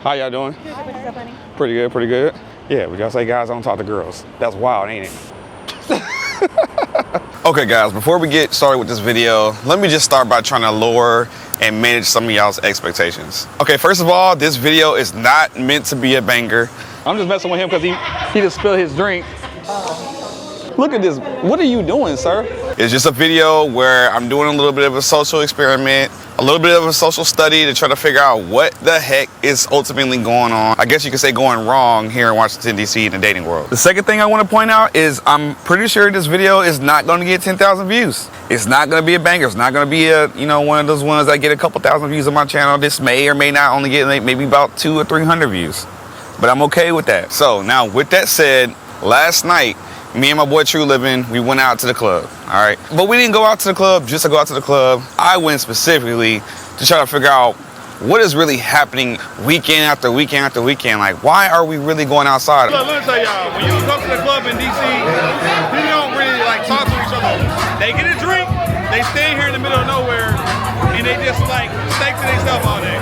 How y'all doing? Good. What's up, honey? Pretty good, pretty good. Yeah, we gotta say guys don't talk to girls. That's wild, ain't it? Okay guys, before we get started with this video, let me just start by trying to lower and manage some of y'all's expectations. Okay, first of all, this video is not meant to be a banger. I'm just messing with him because he just spilled his drink. Look at this. What are you doing, sir? It's just a video where I'm doing a little bit of a social experiment, a little bit of a social study to try to figure out what the heck is ultimately going on. I guess you could say going wrong here in Washington, D.C. in the dating world. The second thing I want to point out is I'm pretty sure this video is not going to get 10,000 views. It's not going to be a banger. It's not going to be a, one of those ones that get a couple thousand views on my channel. This may or may not only get maybe about 200 or 300 views, but I'm okay with that. So now with that said, last night, me and my boy True Living, we went out to the club, all right? But we didn't go out to the club just to go out to the club. I went specifically to try to figure out what is really happening weekend after weekend after weekend. Like, why are we really going outside? Look, let me tell y'all, when you come to the club in DC, people don't really talk to each other. They get a drink, they stay here in the middle of nowhere, and they just stay to themselves all day.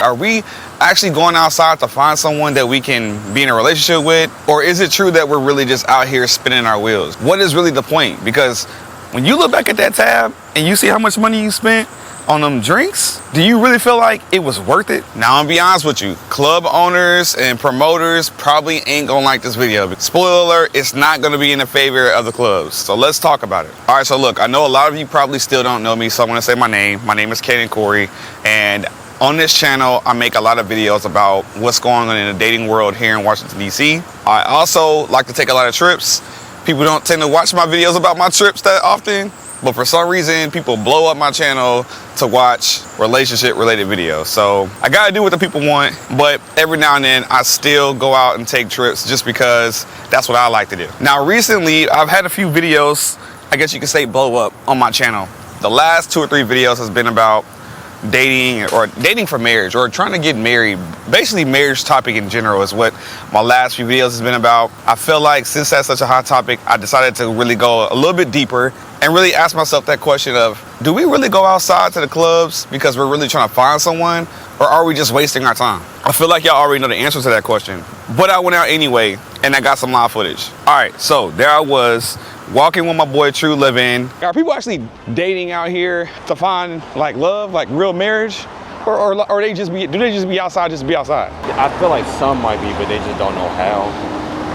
Are we actually going outside to find someone that we can be in a relationship with? Or is it true that we're really just out here spinning our wheels? What is really the point? Because when you look back at that tab and you see how much money you spent on them drinks, do you really feel like it was worth it? Now, I'm gonna be honest with you, club owners and promoters probably ain't gonna like this video. Spoiler alert, it's not gonna be in the favor of the clubs. So let's talk about it. All right, so look, I know a lot of you probably still don't know me, so I'm gonna say my name. My name is Caden Corey, and on this channel, I make a lot of videos about what's going on in the dating world here in Washington, D.C. I also like to take a lot of trips. People don't tend to watch my videos about my trips that often, but for some reason, people blow up my channel to watch relationship-related videos. So I gotta do what the people want, but every now and then, I still go out and take trips just because that's what I like to do. Now, recently, I've had a few videos, I guess you could say blow up on my channel. The last 2 or 3 videos has been about dating or dating for marriage or trying to get married. Basically, marriage topic in general is what my last few videos has been about. I feel like since that's such a hot topic, I decided to really go a little bit deeper and really ask myself that question of, do we really go outside to the clubs because we're really trying to find someone, or are we just wasting our time? I feel like y'all already know the answer to that question, but I went out anyway and I got some live footage. All right, so there I was walking with my boy True Living. Are people actually dating out here to find love, real marriage? Or do they just be outside just to be outside? I feel like some might be, but they just don't know how.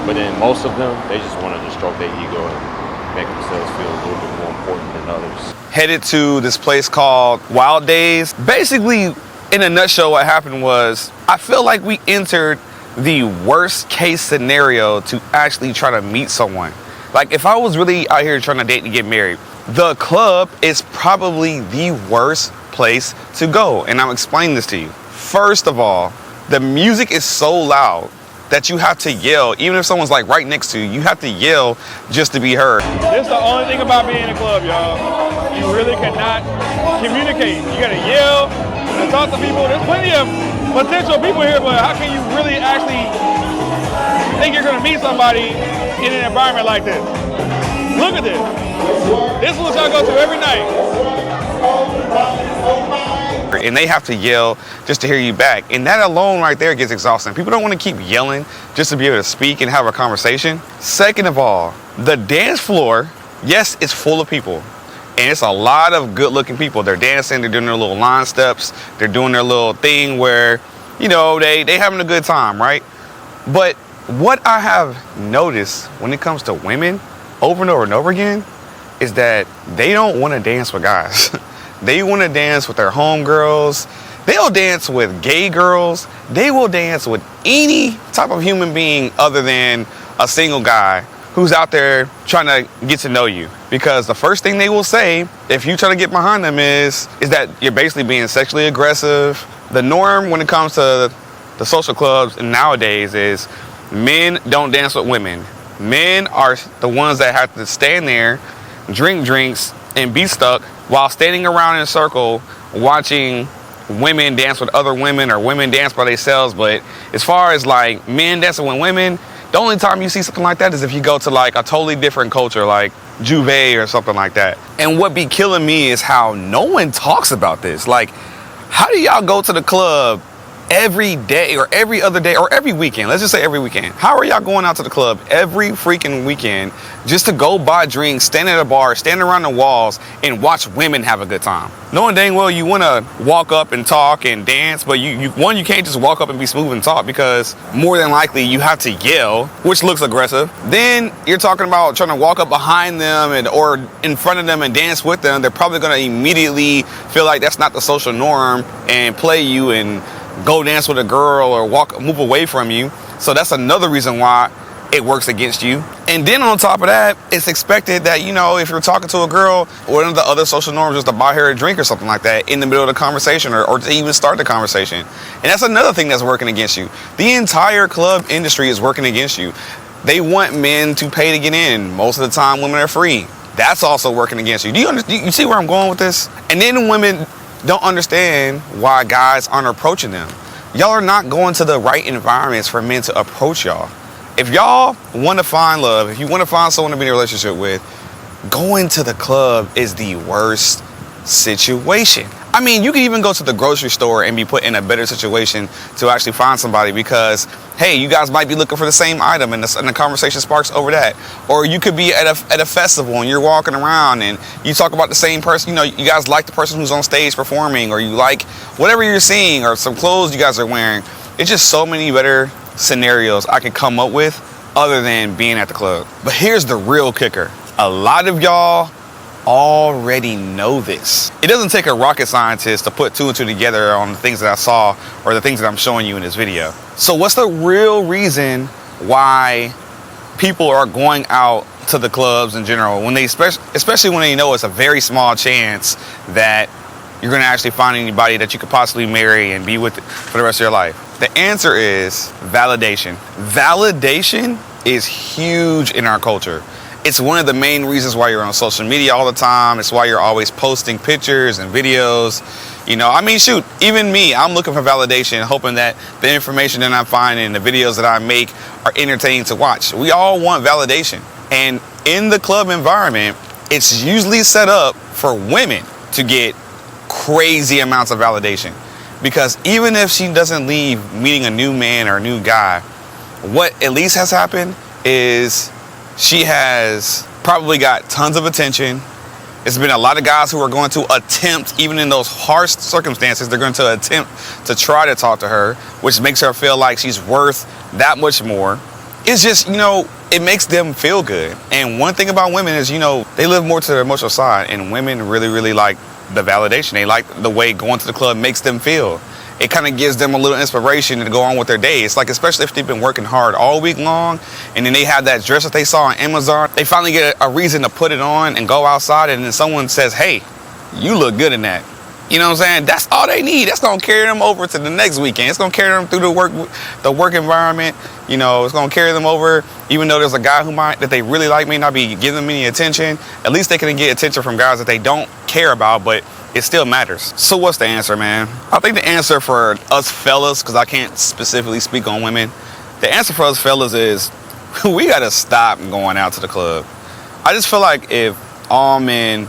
But then most of them, they just want to just stroke their ego and make themselves feel a little bit more important than others. Headed to this place called Wild Days. Basically, in a nutshell, what happened was, I feel like we entered the worst case scenario to actually try to meet someone. Like, if I was really out here trying to date and get married, the club is probably the worst place to go. And I'm explaining this to you. First of all, the music is so loud that you have to yell. Even if someone's right next to you, you have to yell just to be heard. This is the only thing about being in a club, y'all. You really cannot communicate. You gotta yell and talk to people. There's plenty of potential people here, but how can you really actually think you're gonna meet somebody in an environment like this? Look at this. This is what y'all go to every night. And they have to yell just to hear you back. And that alone right there gets exhausting. People don't want to keep yelling just to be able to speak and have a conversation. Second of all, the dance floor, yes, it's full of people. And it's a lot of good looking people. They're dancing, they're doing their little line steps, they're doing their little thing where, they having a good time, right? But what I have noticed when it comes to women over and over and over again is that they don't want to dance with guys. They want to dance with their homegirls. They'll dance with gay girls. They will dance with any type of human being other than a single guy who's out there trying to get to know you. Because the first thing they will say, if you try to get behind them, is that you're basically being sexually aggressive. The norm when it comes to the social clubs nowadays is men don't dance with women. Men are the ones that have to stand there, drink drinks, and be stuck while standing around in a circle watching women dance with other women or women dance by themselves. But as far as men dancing with women, the only time you see something like that is if you go to a totally different culture like Juve or something like that. And what be killing me is how no one talks about this. How do y'all go to the club every day or every other day or every weekend, let's just say every weekend, how are y'all going out to the club every freaking weekend just to go buy drinks, stand at a bar, stand around the walls, and watch women have a good time? Knowing dang well you want to walk up and talk and dance, but you can't just walk up and be smooth and talk, because more than likely you have to yell, which looks aggressive. Then you're talking about trying to walk up behind them or in front of them and dance with them. They're probably going to immediately feel like that's not the social norm and play you and go dance with a girl or move away from you. So that's another reason why it works against you. And then on top of that, it's expected that, if you're talking to a girl, one of the other social norms is to buy her a drink or something like that in the middle of the conversation or to even start the conversation. And that's another thing that's working against you. The entire club industry is working against you. They want men to pay to get in. Most of the time, women are free. That's also working against you. Do you see where I'm going with this? And then women don't understand why guys aren't approaching them. Y'all are not going to the right environments for men to approach y'all. If y'all want to find love, if you want to find someone to be in a relationship with, going to the club is the worst situation. I mean, you can even go to the grocery store and be put in a better situation to actually find somebody, because, hey, you guys might be looking for the same item and the conversation sparks over that. Or you could be at a festival and you're walking around and you talk about the same person. You guys like the person who's on stage performing, or you like whatever you're seeing, or some clothes you guys are wearing. It's just so many better scenarios I can come up with other than being at the club. But here's the real kicker. A lot of y'all already know this. It doesn't take a rocket scientist to put two and two together on the things that I saw or the things that I'm showing you in this video. So what's the real reason why people are going out to the clubs in general, when they especially when they know it's a very small chance that you're going to actually find anybody that you could possibly marry and be with for the rest of your life? The answer is validation. Validation is huge in our culture. It's one of the main reasons why you're on social media all the time. It's why you're always posting pictures and videos. Shoot, even me, I'm looking for validation, hoping that the information that I'm finding and the videos that I make are entertaining to watch. We all want validation. And in the club environment, it's usually set up for women to get crazy amounts of validation. Because even if she doesn't leave meeting a new man or a new guy, what at least has happened is she has probably got tons of attention. It's been a lot of guys who are going to attempt, even in those harsh circumstances, they're going to attempt to try to talk to her, which makes her feel like she's worth that much more. It's just, it makes them feel good. And one thing about women is, they live more to their emotional side, and women really, really like the validation. They like the way going to the club makes them feel. It kind of gives them a little inspiration to go on with their day. It's like, especially if they've been working hard all week long and then they have that dress that they saw on Amazon, they finally get a reason to put it on and go outside, and then someone says, hey, you look good in that. You know what I'm saying? That's all they need. That's going to carry them over to the next weekend. It's going to carry them through the work environment. It's going to carry them over, even though there's a guy that they really like may not be giving them any attention. At least they can get attention from guys that they don't care about, but it still matters. So what's the answer, man? I think the answer for us fellas, because I can't specifically speak on women, the answer for us fellas is we got to stop going out to the club. I just feel like if all men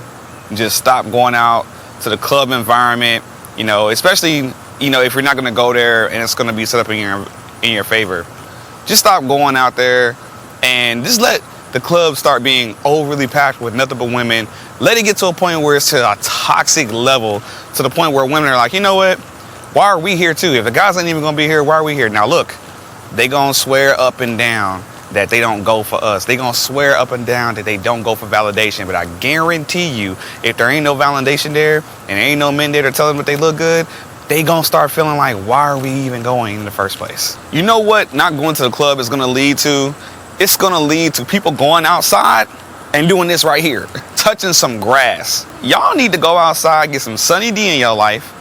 just stop going out to the club environment, especially, if you're not going to go there and it's going to be set up in your favor, just stop going out there and just let the club start being overly packed with nothing but women. Let it get to a point where it's to a toxic level, to the point where women are like, you know what? Why are we here too? If the guys ain't even gonna be here, why are we here? Now look, they gonna swear up and down that they don't go for us. They gonna swear up and down that they don't go for validation. But I guarantee you, if there ain't no validation there and there ain't no men there to tell them that they look good, they gonna start feeling like, why are we even going in the first place? You know what not going to the club is gonna lead to? It's gonna lead to people going outside and doing this right here, touching some grass. Y'all need to go outside, get some Sunny D in your life.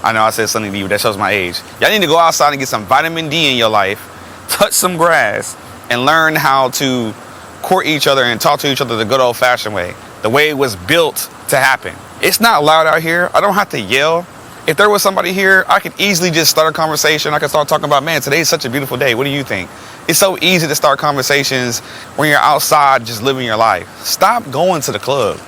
I know I said Sunny D, but that shows my age. Y'all need to go outside and get some vitamin D in your life, touch some grass, and learn how to court each other and talk to each other the good old fashioned way, the way it was built to happen. It's not loud out here. I don't have to yell. If there was somebody here, I could easily just start a conversation. I could start talking about, man, today's such a beautiful day. What do you think? It's so easy to start conversations when you're outside just living your life. Stop going to the club.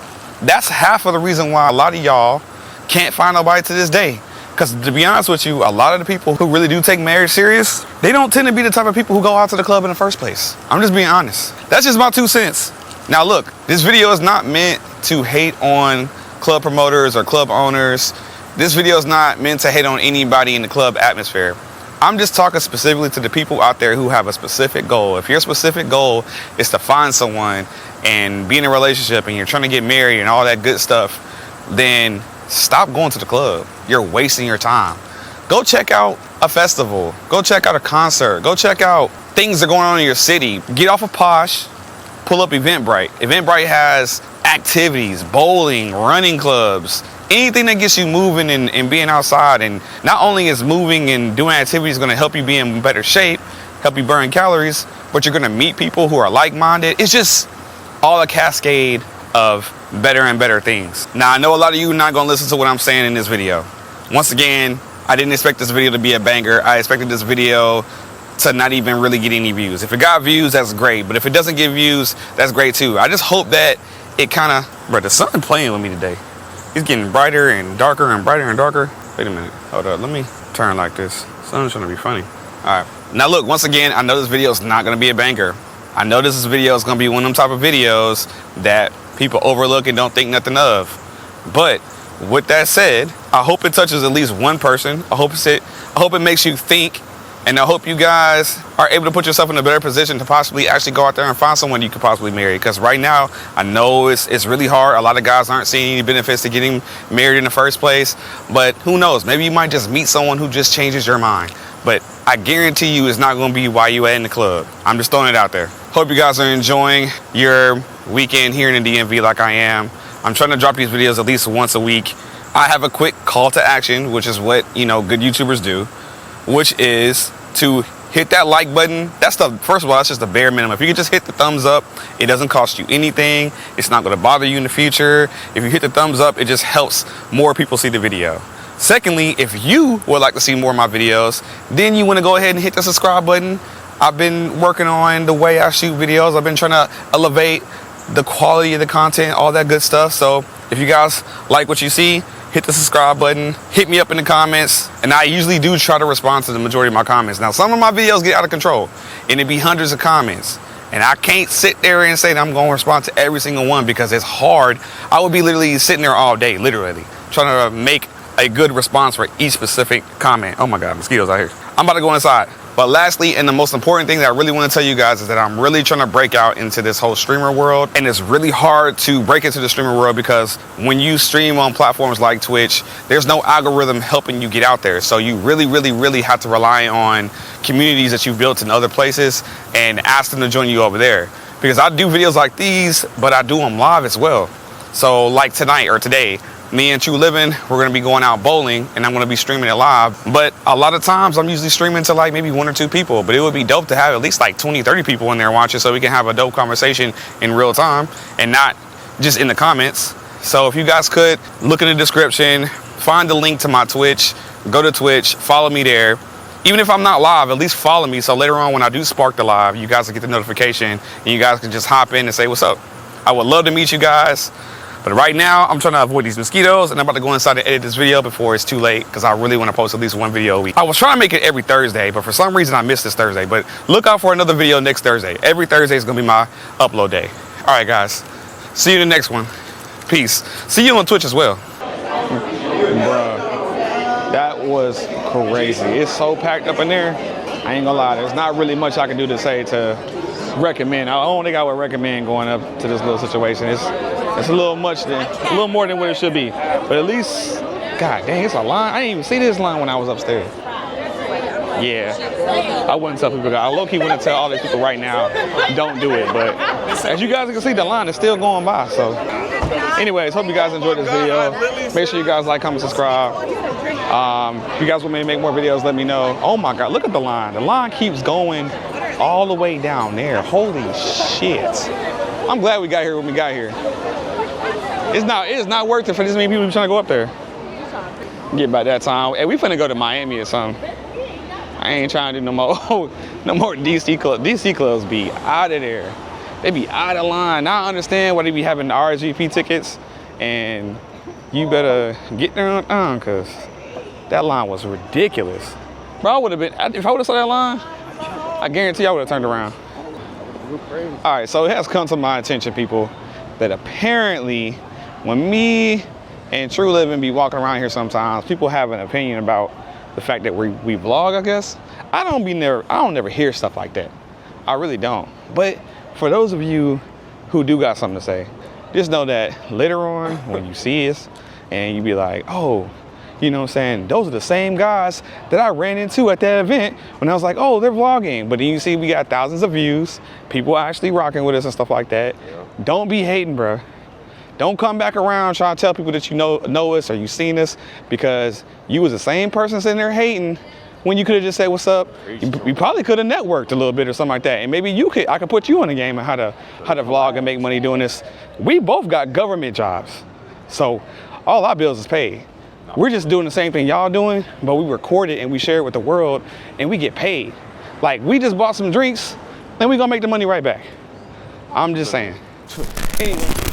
That's half of the reason why a lot of y'all can't find nobody to this day. Because to be honest with you, a lot of the people who really do take marriage serious, they don't tend to be the type of people who go out to the club in the first place. I'm just being honest. That's just my 2 cents. Now look, this video is not meant to hate on club promoters or club owners. This video is not meant to hate on anybody in the club atmosphere. I'm just talking specifically to the people out there who have a specific goal. If your specific goal is to find someone and be in a relationship and you're trying to get married and all that good stuff, then stop going to the club. You're wasting your time. Go check out a festival. Go check out a concert. Go check out things that are going on in your city. Get off of Posh, pull up Eventbrite. Eventbrite has activities, bowling, running clubs, anything that gets you moving and being outside. And not only is moving and doing activities going to help you be in better shape, help you burn calories, but you're going to meet people who are like-minded. It's just all a cascade of better and better things. Now, I know a lot of you are not going to listen to what I'm saying in this video. Once again, I didn't expect this video to be a banger. I expected this video to not even really get any views. If it got views, that's great. But if it doesn't get views, that's great too. I just hope that it kind of, bro, there's something playing with me today. It's getting brighter and darker and brighter and darker. Wait a minute, hold up, let me turn like this. Something's trying to be funny. All right, now look, once again, I know this video is not gonna be a banger. I know this video is gonna be one of them type of videos that people overlook and don't think nothing of. But with that said, I hope it touches at least one person. I hope it makes you think, and I hope you guys are able to put yourself in a better position to possibly actually go out there and find someone you could possibly marry. Because right now, I know it's really hard. A lot of guys aren't seeing any benefits to getting married in the first place. But who knows? Maybe you might just meet someone who just changes your mind. But I guarantee you it's not going to be while you at in the club. I'm just throwing it out there. Hope you guys are enjoying your weekend here in the DMV like I am. I'm trying to drop these videos at least once a week. I have a quick call to action, which is what, you know, good YouTubers do, which is to hit that like button. First of all, that's just the bare minimum. If you could just hit the thumbs up, it doesn't cost you anything. It's not going to bother you in the future. If you hit the thumbs up, it just helps more people see the video. Secondly, if you would like to see more of my videos, then you want to go ahead and hit the subscribe button. I've been working on the way I shoot videos. I've been trying to elevate the quality of the content, all that good stuff. So if you guys like what you see, hit the subscribe button, hit me up in the comments, and I usually do try to respond to the majority of my comments. Now, some of my videos get out of control, and it be hundreds of comments, and I can't sit there and say that I'm going to respond to every single one because it's hard. I would be literally sitting there all day, literally, trying to make a good response for each specific comment. Oh my God, mosquitoes out here. I'm about to go inside. But lastly, and the most important thing that I really want to tell you guys is that I'm really trying to break out into this whole streamer world. And it's really hard to break into the streamer world because when you stream on platforms like Twitch, there's no algorithm helping you get out there. So you really, really, really have to rely on communities that you've built in other places and ask them to join you over there. Because I do videos like these, but I do them live as well. So like tonight or today, me and True Living, we're gonna be going out bowling and I'm gonna be streaming it live. But a lot of times I'm usually streaming to like maybe 1 or 2 people, but it would be dope to have at least like 20, 30 people in there watching so we can have a dope conversation in real time and not just in the comments. So if you guys could look in the description, find the link to my Twitch, go to Twitch, follow me there. Even if I'm not live, at least follow me so later on when I do spark the live, you guys will get the notification and you guys can just hop in and say what's up. I would love to meet you guys. But right now, I'm trying to avoid these mosquitoes, and I'm about to go inside and edit this video before it's too late, because I really want to post at least 1 video a week. I was trying to make it every Thursday, but for some reason I missed this Thursday. But look out for another video next Thursday. Every Thursday is going to be my upload day. All right, guys. See you in the next one. Peace. See you on Twitch as well. Bruh, that was crazy. It's so packed up in there. I ain't gonna lie, there's not really much I can do to say to recommend. I don't think I would recommend going up to this little situation. It's a little much, a little more than what it should be. But at least, God dang, it's a line. I didn't even see this line when I was upstairs. Yeah, I wouldn't tell people. I low-key wouldn't tell all these people right now, don't do it. But as you guys can see, the line is still going by. So anyways, hope you guys enjoyed this video. Make sure you guys like, comment, subscribe. If you guys want me to make more videos, let me know. Oh my God, look at the line. The line keeps going all the way down there. Holy shit. I'm glad we got here when we got here. It is not worth it for this many people trying to go up there. Get by that time. Hey, we finna go to Miami or something. I ain't trying to do no more DC clubs. DC clubs be out of there. They be out of line. Now I understand why they be having the RSVP tickets, and you better get there on time, cause That line was ridiculous. Bro, I would have been, if I would have saw that line, I guarantee I would have turned around. All right, so it has come to my attention, people, that apparently when me and True Living be walking around here sometimes, people have an opinion about the fact that we vlog, I guess. I don't never hear stuff like that. I really don't. But for those of you who do got something to say, just know that later on when you see us and you be like, oh, you know what I'm saying, those are the same guys that I ran into at that event when I was like, oh, they're vlogging. But then you see we got thousands of views, people actually rocking with us and stuff like that. Yeah. Don't be hating, bro. Don't come back around trying to tell people that you know us or you seen us, because you was the same person sitting there hating when you could have just said what's up. You probably could have networked a little bit or something like that. And maybe I could put you on the game on how to vlog and make money doing this. We both got government jobs, so all our bills is paid. We're just doing the same thing y'all doing, but we record it and we share it with the world and we get paid. Like, we just bought some drinks and we gonna make the money right back. I'm just saying. Anyway.